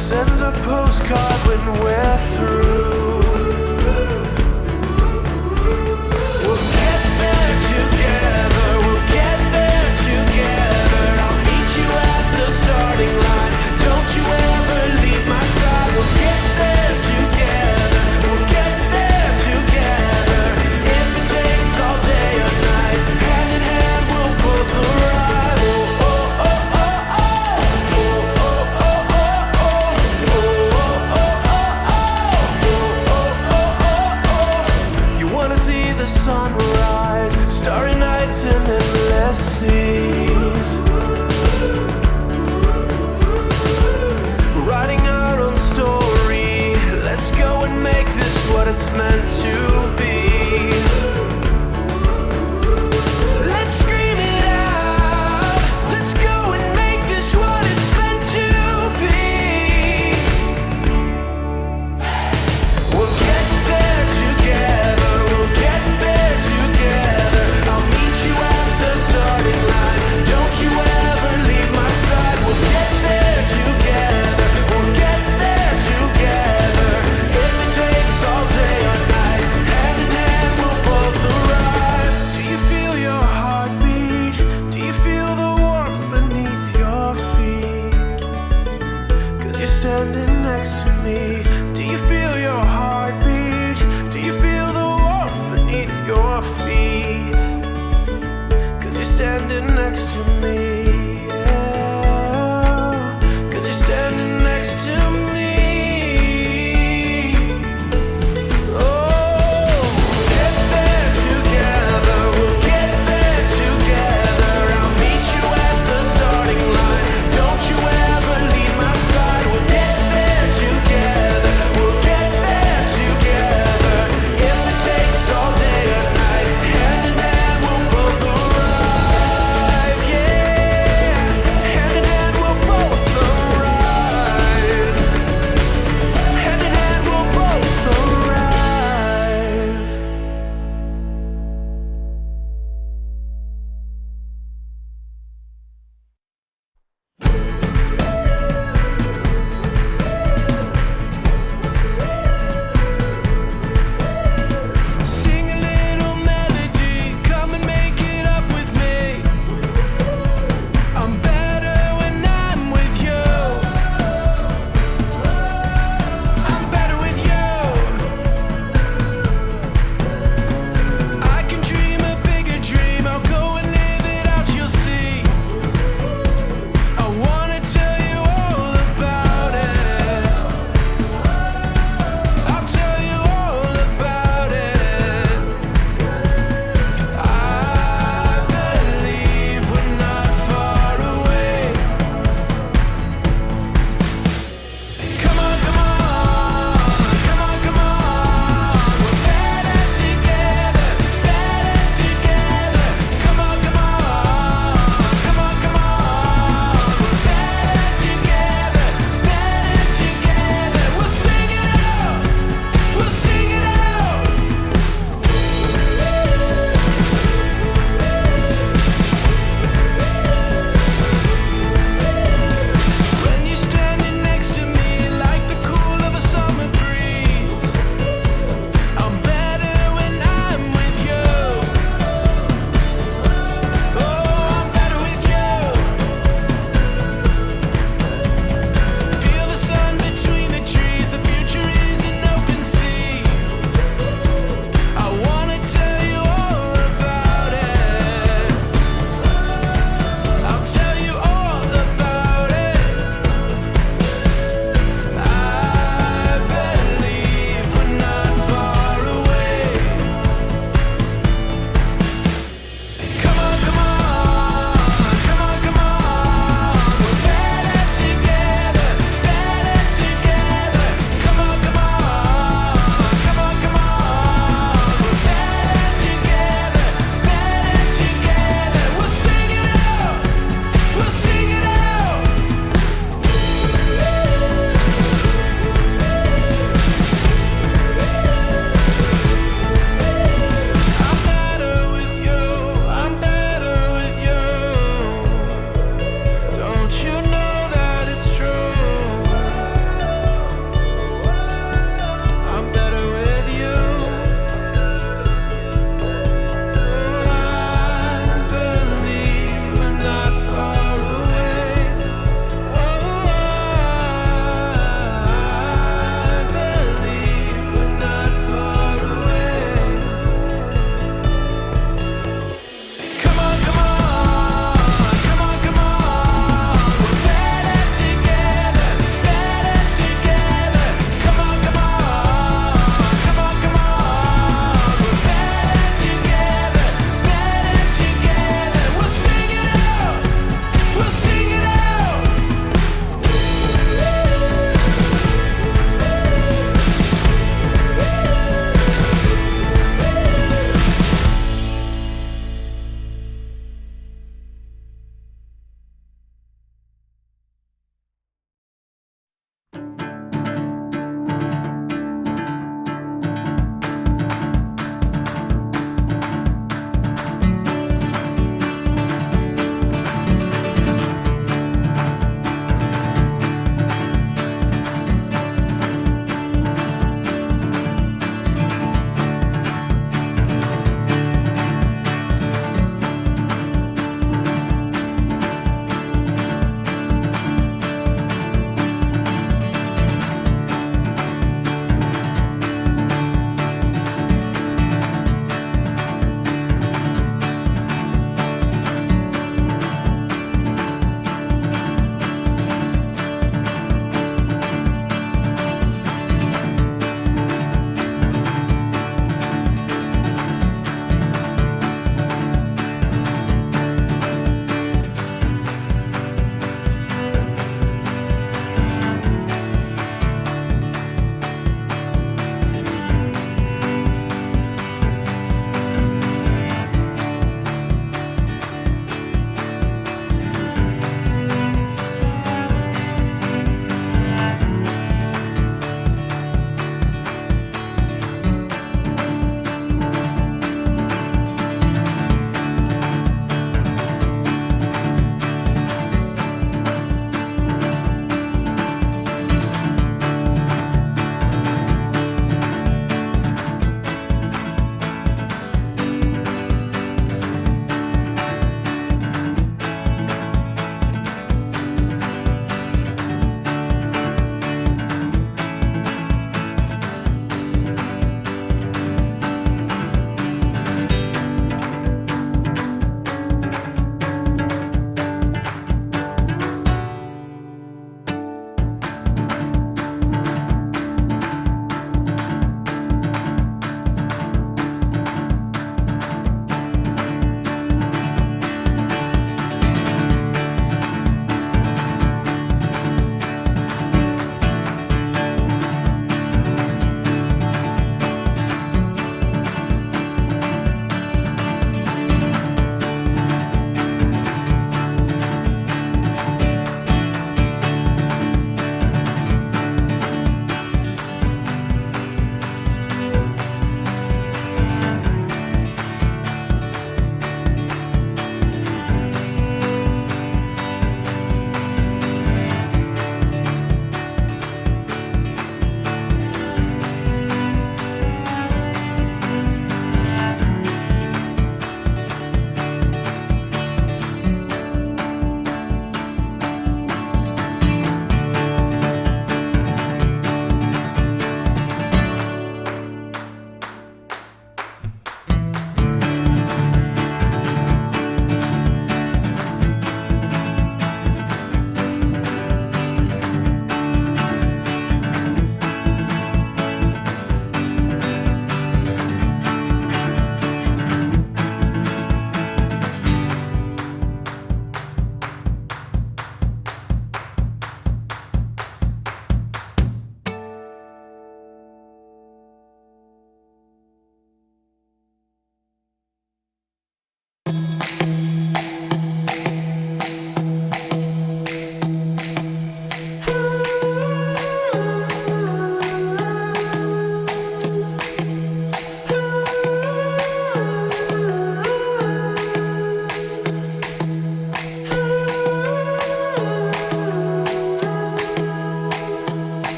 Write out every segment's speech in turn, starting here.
Send a postcard when we're through. We'll get there together, we'll get there together. I'll meet you at the starting line. Don't you ever leave my side. We'll get there together, we'll get there together. If it takes all day or night, hand in hand we'll both arrive. Oh, oh, oh, oh, oh. Oh, oh, oh, oh, oh. You wanna see the sunrise, starry nights and endless seas. Writing our own story, let's go and make this what it's meant to be. Let's scream it out, let's go and make this what it's meant to be. We'll get there together, we'll get there together. I'll meet you at the starting line. Don't you ever leave my side. We'll get there together, we'll get there together. If it takes all day or night, hand in hand we'll both arrive. Do you feel your heartbeat? Do you feel the warmth beneath your feet? 'Cause you're standing next to me. Do you feel your heartbeat? Do you feel the warmth beneath your feet? 'Cause you're standing next to me. Yeah. 'Cause you're standing next to me. Oh, we'll get there together, we'll get there together. I'll meet you at the starting line. Don't you ever leave my side. We'll get there together,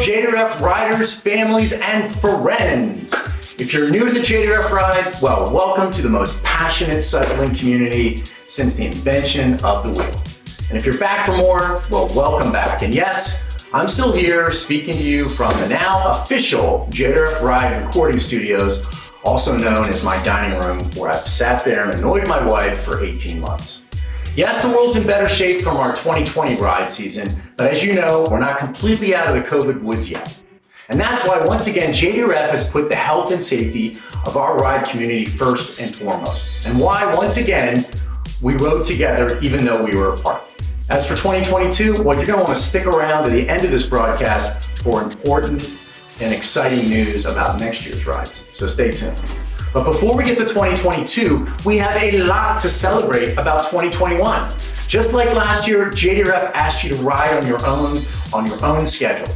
JDRF riders, families, and friends. If you're new to the JDRF Ride, well, welcome to the most passionate cycling community since the invention of the wheel. And if you're back for more, well, welcome back. And yes, I'm still here speaking to you from the now official JDRF Ride recording studios, also known as my dining room, where I've sat there and annoyed my wife for 18 months. Yes, the world's in better shape from our 2020 ride season, but as you know, we're not completely out of the COVID woods yet. And that's why, once again, JDRF has put the health and safety of our ride community first and foremost. And why, once again, we rode together even though we were apart. As for 2022, well, you're gonna wanna stick around to the end of this broadcast for important and exciting news about next year's rides. So stay tuned. But before we get to 2022, we have a lot to celebrate about 2021. Just like last year, JDRF asked you to ride on your own schedule.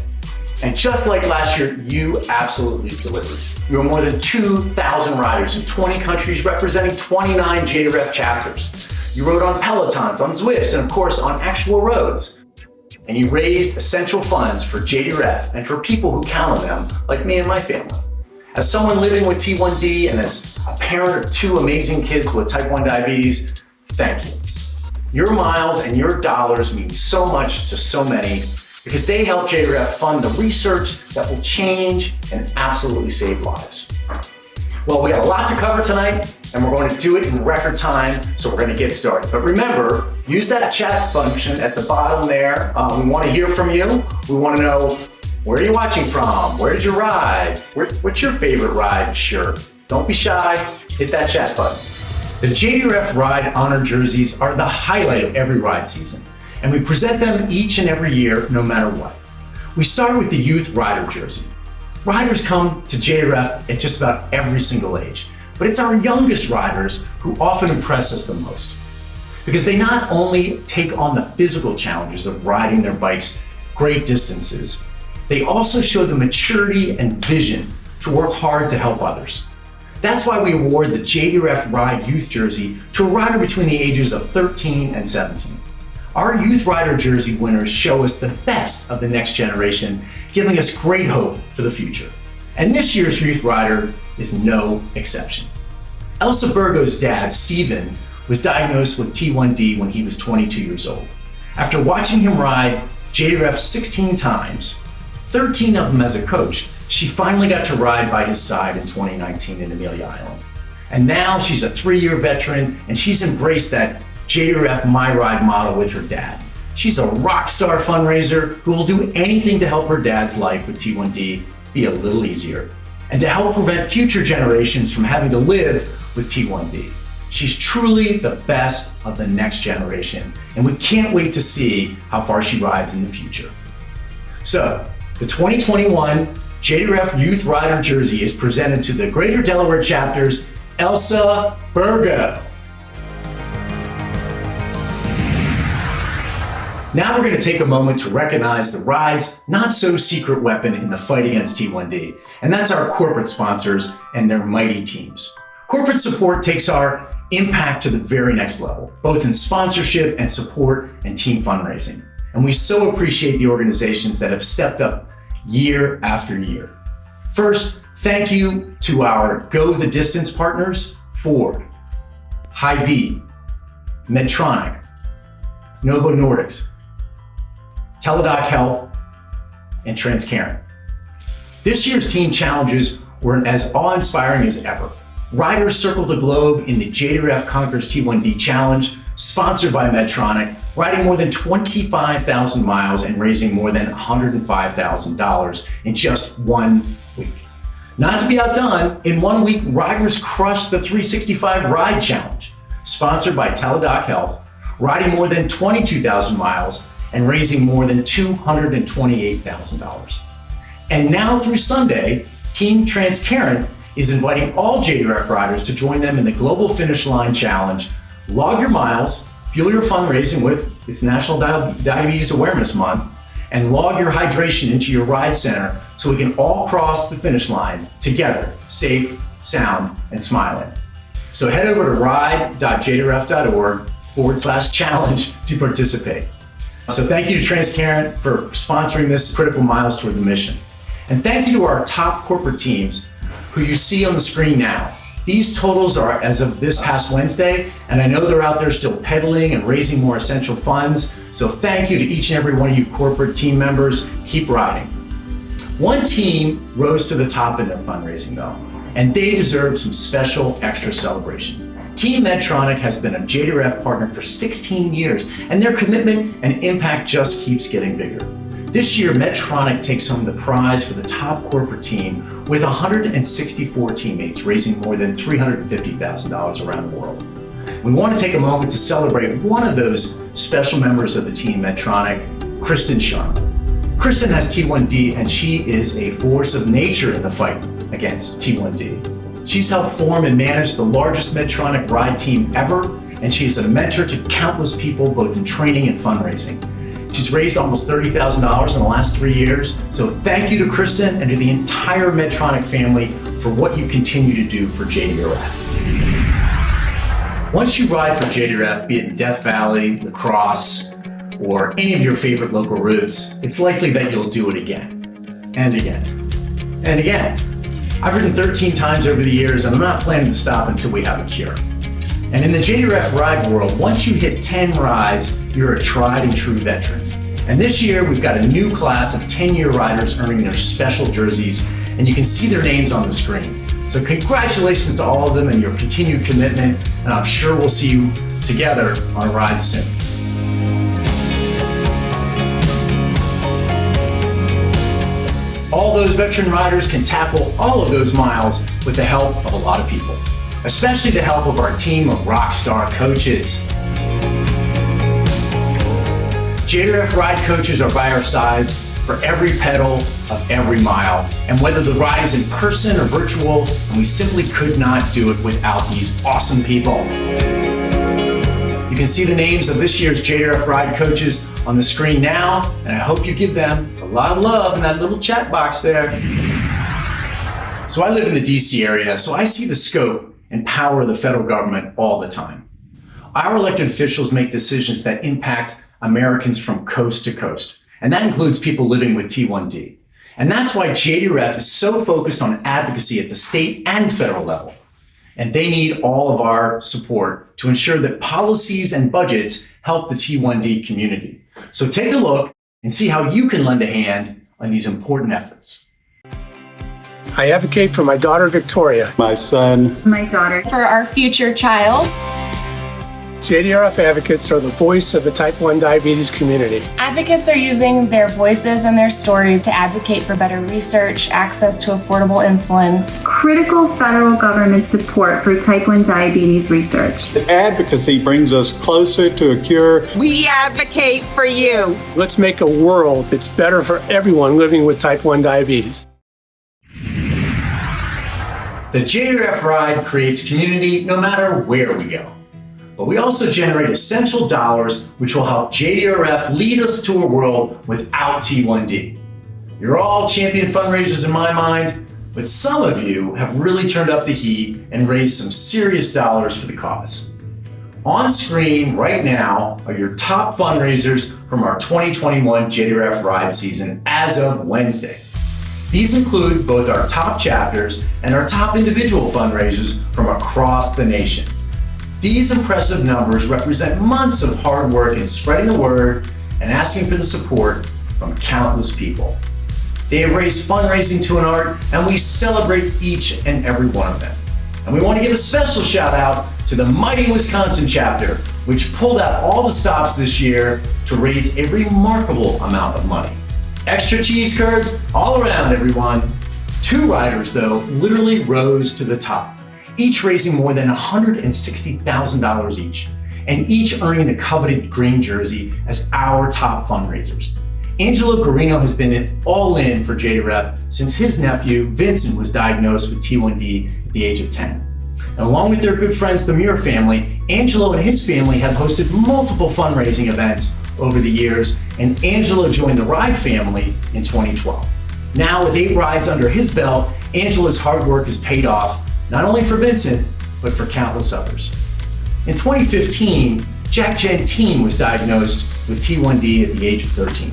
And just like last year, you absolutely delivered. You were more than 2,000 riders in 20 countries representing 29 JDRF chapters. You rode on Pelotons, on Zwifts, and of course on actual roads. And you raised essential funds for JDRF and for people who count on them, like me and my family. As someone living with T1D and as a parent of two amazing kids with type 1 diabetes, thank you. Your miles and your dollars mean so much to so many because they help JDRF fund the research that will change and absolutely save lives. Well, we got a lot to cover tonight and we're going to do it in record time, so we're going to get started. But remember, use that chat function at the bottom there. We want to hear from you. We want to know, where are you watching from? Where did you ride? What's your favorite ride shirt? Don't be shy, hit that chat button. The JDRF Ride Honor Jerseys are the highlight of every ride season, and we present them each and every year, no matter what. We start with the Youth Rider Jersey. Riders come to JDRF at just about every single age, but it's our youngest riders who often impress us the most, because they not only take on the physical challenges of riding their bikes great distances, they also show the maturity and vision to work hard to help others. That's why we award the JDRF Ride Youth Jersey to a rider between the ages of 13 and 17. Our Youth Rider Jersey winners show us the best of the next generation, giving us great hope for the future. And this year's Youth Rider is no exception. Elsa Burgo's dad, Steven, was diagnosed with T1D when he was 22 years old. After watching him ride JDRF 16 times, 13 of them as a coach, she finally got to ride by his side in 2019 in Amelia Island. And now she's a 3-year veteran and she's embraced that JDRF My Ride model with her dad. She's a rock star fundraiser who will do anything to help her dad's life with T1D be a little easier and to help prevent future generations from having to live with T1D. She's truly the best of the next generation, and we can't wait to see how far she rides in the future. So, the 2021 JDRF Youth Rider Jersey is presented to the Greater Delaware Chapter's Elsa Burgo. Now we're going to take a moment to recognize the ride's not-so-secret weapon in the fight against T1D, and that's our corporate sponsors and their mighty teams. Corporate support takes our impact to the very next level, both in sponsorship and support and team fundraising. And we so appreciate the organizations that have stepped up year after year. First, thank you to our Go the Distance partners, Ford, Hy-Vee, Medtronic, Novo Nordisk, Teladoc Health, and Transcarent. This year's team challenges were as awe-inspiring as ever. Riders circled the globe in the JDRF Conquers T1D Challenge, sponsored by Medtronic, riding more than 25,000 miles and raising more than $105,000 in just 1 week. Not to be outdone, in 1 week, riders crushed the 365 Ride Challenge, sponsored by Teladoc Health, riding more than 22,000 miles and raising more than $228,000. And now through Sunday, Team Transcarent is inviting all JDRF riders to join them in the Global Finish Line Challenge. Log your miles, fuel your fundraising with its National Diabetes Awareness Month, and log your hydration into your ride center so we can all cross the finish line together, safe, sound, and smiling. So head over to ride.jdrf.org/challenge to participate. So thank you to Transparent for sponsoring this critical miles toward the mission. And thank you to our top corporate teams who you see on the screen now. These totals are as of this past Wednesday, and I know they're out there still pedaling and raising more essential funds. So thank you to each and every one of you corporate team members. Keep riding. One team rose to the top in their fundraising though, and they deserve some special extra celebration. Team Medtronic has been a JDRF partner for 16 years, and their commitment and impact just keeps getting bigger. This year, Medtronic takes home the prize for the top corporate team with 164 teammates, raising more than $350,000 around the world. We want to take a moment to celebrate one of those special members of the team Medtronic, Kristen Sharma. Kristen has T1D, and she is a force of nature in the fight against T1D. She's helped form and manage the largest Medtronic ride team ever, and she is a mentor to countless people both in training and fundraising. She's raised almost $30,000 in the last 3 years, so thank you to Kristen and to the entire Medtronic family for what you continue to do for JDRF. Once you ride for JDRF, be it in Death Valley, La Crosse, or any of your favorite local routes, it's likely that you'll do it again, and again, and again. I've ridden 13 times over the years, and I'm not planning to stop until we have a cure. And in the JDRF ride world, once you hit 10 rides, you're a tried and true veteran. And this year, we've got a new class of 10-year riders earning their special jerseys, and you can see their names on the screen. So congratulations to all of them and your continued commitment, and I'm sure we'll see you together on a ride soon. All those veteran riders can tackle all of those miles with the help of a lot of people, especially the help of our team of rock star coaches. JDRF Ride coaches are by our sides for every pedal of every mile, and whether the ride is in person or virtual, and we simply could not do it without these awesome people. You can see the names of this year's JDRF Ride coaches on the screen now, and I hope you give them a lot of love in that little chat box there. So I live in the DC area, so I see the scope and power of the federal government all the time. Our elected officials make decisions that impact Americans from coast to coast, and that includes people living with T1D. And that's why JDRF is so focused on advocacy at the state and federal level. And they need all of our support to ensure that policies and budgets help the T1D community. So take a look and see how you can lend a hand on these important efforts. I advocate for my daughter Victoria, my son, my daughter, for our future child. JDRF advocates are the voice of the type 1 diabetes community. Advocates are using their voices and their stories to advocate for better research, access to affordable insulin. Critical federal government support for type 1 diabetes research. The advocacy brings us closer to a cure. We advocate for you. Let's make a world that's better for everyone living with type 1 diabetes. The JDRF Ride creates community no matter where we go. But we also generate essential dollars which will help JDRF lead us to a world without T1D. You're all champion fundraisers in my mind, but some of you have really turned up the heat and raised some serious dollars for the cause. On screen right now are your top fundraisers from our 2021 JDRF Ride season as of Wednesday. These include both our top chapters and our top individual fundraisers from across the nation. These impressive numbers represent months of hard work in spreading the word and asking for the support from countless people. They have raised fundraising to an art, and we celebrate each and every one of them. And we want to give a special shout out to the mighty Wisconsin chapter, which pulled out all the stops this year to raise a remarkable amount of money. Extra cheese curds all around, everyone. 2 riders, though, literally rose to the top, each raising more than $160,000 each, and each earning the coveted green jersey as our top fundraisers. Angelo Carino has been all in for JDRF since his nephew, Vincent, was diagnosed with T1D at the age of 10. And along with their good friends, the Muir family, Angelo and his family have hosted multiple fundraising events over the years, and Angelo joined the Ride family in 2012. Now, with 8 rides under his belt, Angelo's hard work has paid off, not only for Vincent, but for countless others. In 2015, Jack Gentine was diagnosed with T1D at the age of 13.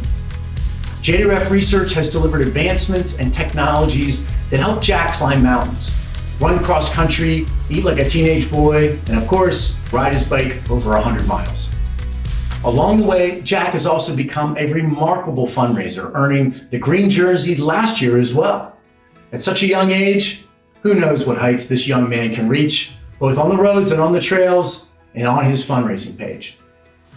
JDRF research has delivered advancements and technologies that help Jack climb mountains, run cross country, eat like a teenage boy, and of course, ride his bike over 100 miles. Along the way, Jack has also become a remarkable fundraiser, earning the green jersey last year as well. At such a young age, who knows what heights this young man can reach, both on the roads and on the trails and on his fundraising page.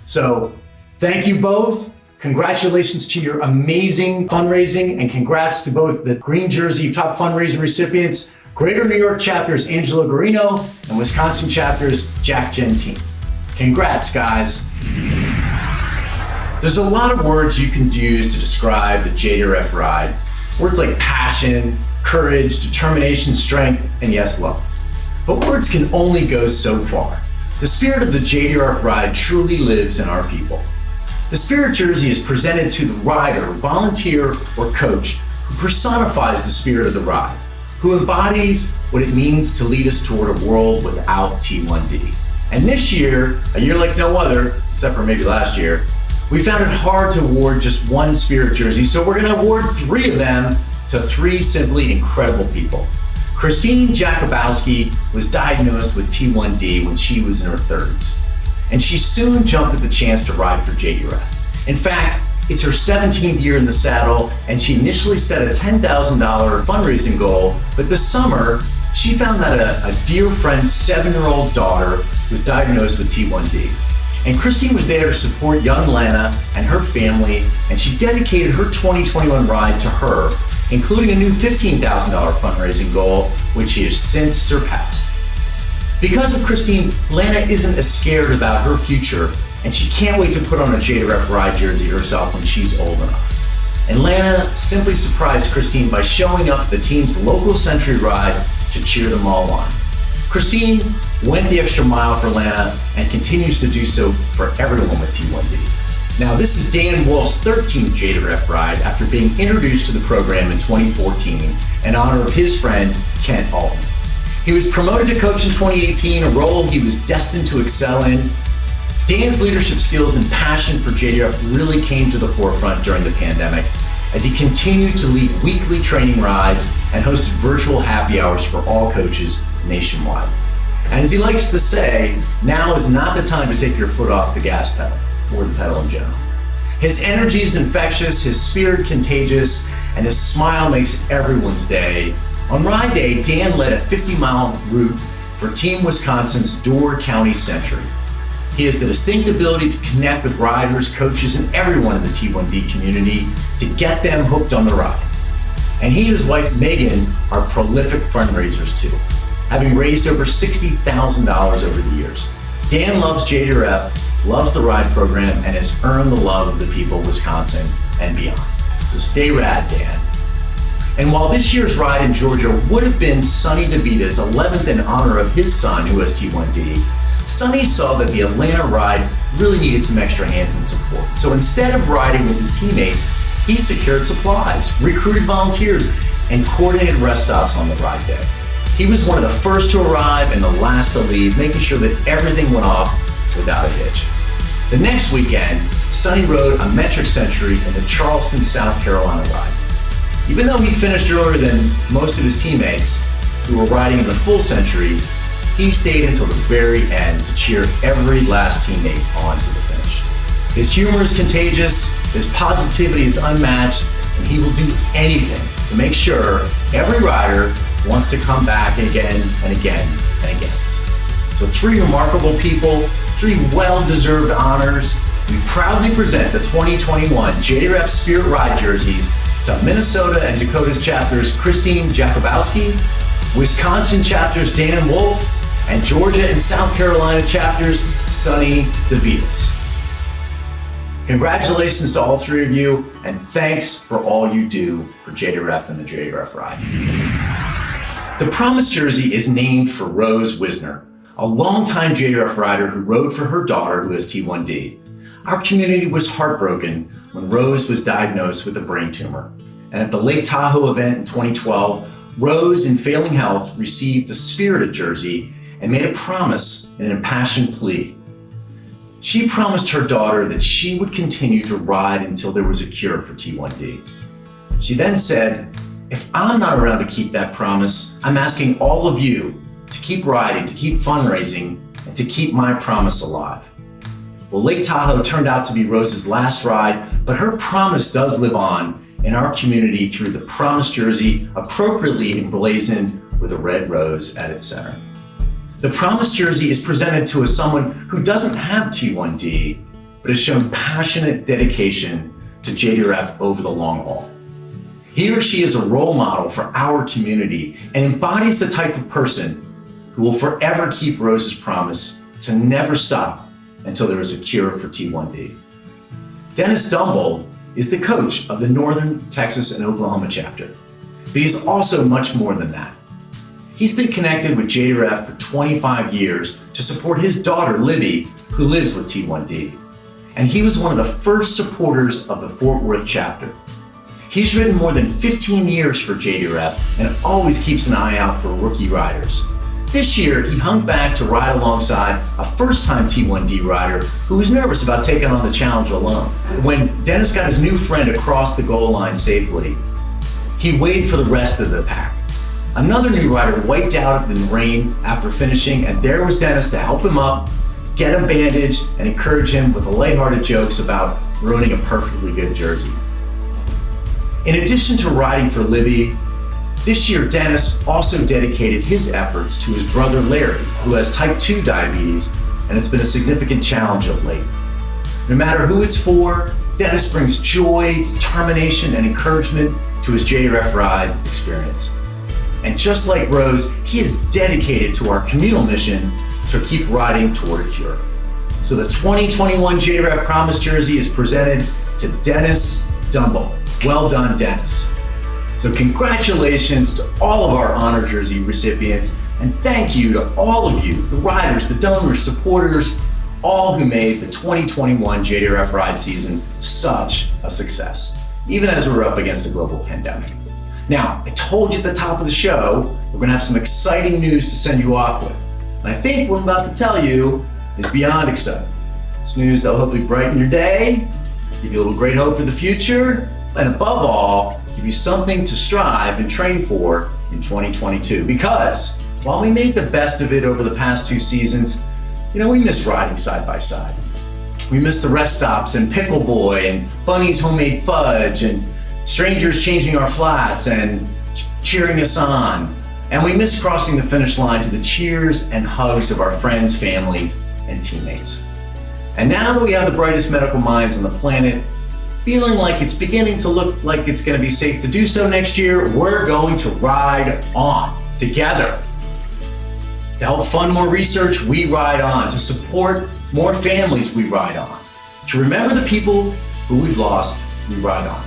So, thank you both. Congratulations to your amazing fundraising, and congrats to both the green jersey top fundraiser recipients, Greater New York chapters Angelo Garino and Wisconsin chapters Jack Gentine. Congrats, guys. There's a lot of words you can use to describe the JDRF ride. Words like passion, courage, determination, strength, and yes, love. But words can only go so far. The spirit of the JDRF ride truly lives in our people. The Spirit Jersey is presented to the rider, volunteer, or coach who personifies the spirit of the ride, who embodies what it means to lead us toward a world without T1D. And this year, a year like no other, except for maybe last year, we found it hard to award just one Spirit Jersey, so we're gonna award 3 of them to 3 simply incredible people. Christine Jakubowski was diagnosed with T1D when she was in her 30s. And she soon jumped at the chance to ride for JDRF. In fact, it's her 17th year in the saddle, and she initially set a $10,000 fundraising goal, but this summer, she found that a dear friend's 7-year-old daughter was diagnosed with T1D. And Christine was there to support young Lana and her family, and she dedicated her 2021 ride to her, including a new $15,000 fundraising goal, which she has since surpassed. Because of Christine, Lana isn't as scared about her future, and she can't wait to put on a JDRF Ride jersey herself when she's old enough. And Lana simply surprised Christine by showing up at the team's local Century Ride to cheer them all on. Christine went the extra mile for Lana and continues to do so for everyone with T1D. Now, this is Dan Wolf's 13th JDRF Ride after being introduced to the program in 2014 in honor of his friend, Kent Alton. He was promoted to coach in 2018, a role he was destined to excel in. Dan's leadership skills and passion for JDRF really came to the forefront during the pandemic as he continued to lead weekly training rides and hosted virtual happy hours for all coaches nationwide. And as he likes to say, now is not the time to take your foot off the gas pedal, or the pedal in general. His energy is infectious, his spirit contagious, and his smile makes everyone's day. On Ride Day, Dan led a 50-mile route for Team Wisconsin's Door County Century. He has the distinct ability to connect with riders, coaches, and everyone in the T1D community to get them hooked on the ride. And he and his wife, Megan, are prolific fundraisers too, having raised over $60,000 over the years. Dan loves JDRF, loves the ride program, and has earned the love of the people of Wisconsin and beyond. So stay rad, Dan. And while this year's ride in Georgia would have been Sonny DeVita's 11th in honor of his son, who has T1D, Sonny saw that the Atlanta ride really needed some extra hands and support. So instead of riding with his teammates, he secured supplies, recruited volunteers, and coordinated rest stops on the ride day. He was one of the first to arrive and the last to leave, making sure that everything went off without a hitch. The next weekend, Sonny rode a metric century in the Charleston, South Carolina ride. Even though he finished earlier than most of his teammates who were riding in the full century, he stayed until the very end to cheer every last teammate on to the finish. His humor is contagious, his positivity is unmatched, and he will do anything to make sure every rider wants to come back again and again and again. So 3 remarkable people, 3 well-deserved honors. We proudly present the 2021 JDRF Spirit Ride jerseys to Minnesota and Dakota's chapters Christine Jakubowski, Wisconsin chapters Dan Wolf, and Georgia and South Carolina chapters Sonny DeVitas. Congratulations to all 3 of you, and thanks for all you do for JDRF and the JDRF Ride. The Promise jersey is named for Rose Wisner, a longtime JDRF rider who rode for her daughter who has T1D. Our community was heartbroken when Rose was diagnosed with a brain tumor. And at the Lake Tahoe event in 2012, Rose, in failing health, received the Spirited jersey and made a promise and an impassioned plea. She promised her daughter that she would continue to ride until there was a cure for T1D. She then said, "If I'm not around to keep that promise, I'm asking all of you to keep riding, to keep fundraising, and to keep my promise alive." Well, Lake Tahoe turned out to be Rose's last ride, but her promise does live on in our community through the promise jersey, appropriately emblazoned with a red rose at its center. The promise jersey is presented to someone who doesn't have T1D, but has shown passionate dedication to JDRF over the long haul. He or she is a role model for our community and embodies the type of person who will forever keep Rose's promise to never stop until there is a cure for T1D. Dennis Dumbold is the coach of the Northern Texas and Oklahoma chapter, but he's also much more than that. He's been connected with JDRF for 25 years to support his daughter, Libby, who lives with T1D. And he was one of the first supporters of the Fort Worth chapter. He's ridden more than 15 years for JDRF and always keeps an eye out for rookie riders. This year, he hung back to ride alongside a first-time T1D rider who was nervous about taking on the challenge alone. When Dennis got his new friend across the goal line safely, he waited for the rest of the pack. Another new rider wiped out in the rain after finishing, and there was Dennis to help him up, get him bandaged, and encourage him with the lighthearted jokes about ruining a perfectly good jersey. In addition to riding for Libby, this year Dennis also dedicated his efforts to his brother Larry, who has type 2 diabetes, and it's been a significant challenge of late. No matter who it's for, Dennis brings joy, determination, and encouragement to his JDRF Ride experience. And just like Rose, he is dedicated to our communal mission to keep riding toward a cure. So the 2021 JDRF Promise Jersey is presented to Dennis Dumbold. Well done, Dennis. So congratulations to all of our honor jersey recipients, and thank you to all of you, the riders, the donors, supporters, all who made the 2021 JDRF Ride season such a success, even as we're up against the global pandemic. Now, I told you at the top of the show, we're gonna have some exciting news to send you off with. And I think what I'm about to tell you is beyond exciting. It's news that will hopefully brighten your day, give you a little great hope for the future, and above all, give you something to strive and train for in 2022. Because while we made the best of it over the past 2 seasons, we miss riding side by side. We miss the rest stops and Pickle Boy and Bunny's homemade fudge and strangers changing our flats and cheering us on. And we miss crossing the finish line to the cheers and hugs of our friends, families, and teammates. And now that we have the brightest medical minds on the planet, feeling like it's beginning to look like it's going to be safe to do so next year, we're going to ride on together. To help fund more research, we ride on. To support more families, we ride on. To remember the people who we've lost, we ride on.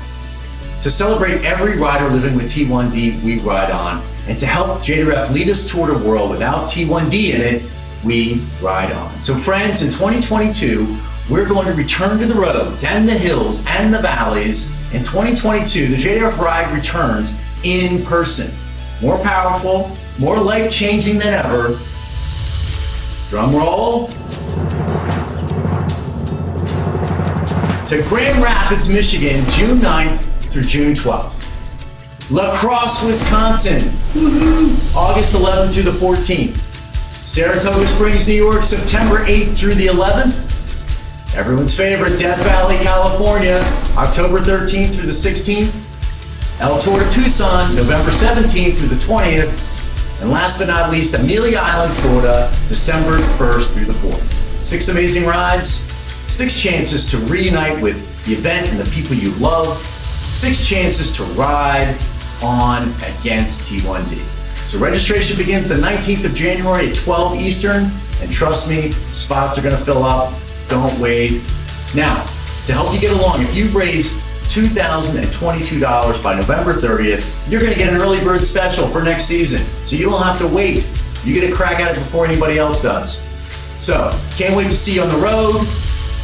To celebrate every rider living with T1D, we ride on. And to help JDRF lead us toward a world without T1D in it, we ride on. So friends, in 2022, we're going to return to the roads and the hills and the valleys. In 2022, the JDRF Ride returns in person. More powerful, more life-changing than ever. Drum roll. To Grand Rapids, Michigan, June 9th through June 12th. La Crosse, Wisconsin, August 11th through the 14th. Saratoga Springs, New York, September 8th through the 11th. Everyone's favorite, Death Valley, California, October 13th through the 16th. El Toro, Tucson, November 17th through the 20th. And last but not least, Amelia Island, Florida, December 1st through the 4th. 6 amazing rides, 6 chances to reunite with the event and the people you love, 6 chances to ride on against T1D. So registration begins the 19th of January at 12 Eastern, and trust me, spots are gonna fill up. Don't wait. Now, to help you get along, if you've raised $2,022 by November 30th, you're gonna get an early bird special for next season. So you don't have to wait. You get a crack at it before anybody else does. So, can't wait to see you on the road.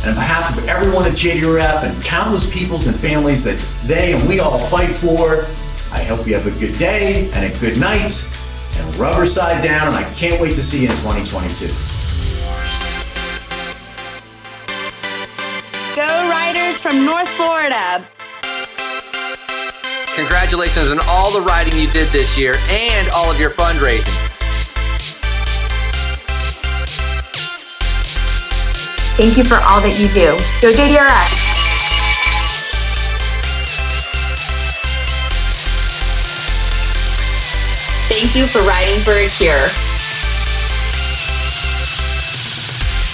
And on behalf of everyone at JDRF and countless peoples and families that they and we all fight for, I hope you have a good day and a good night, and rubber side down, and I can't wait to see you in 2022. us from North Florida. Congratulations on all the riding you did this year and all of your fundraising. Thank you for all that you do. Go JDRF! Thank you for riding for a cure.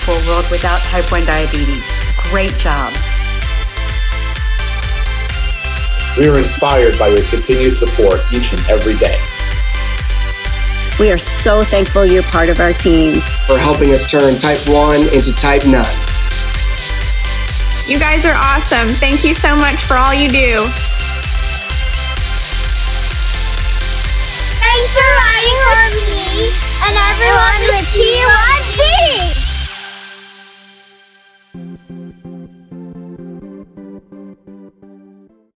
For a world without type 1 diabetes. Great job. We are inspired by your continued support each and every day. We are so thankful you're part of our team. For helping us turn type 1 into type 9. You guys are awesome. Thank you so much for all you do. Thanks for riding for me and everyone with T1B.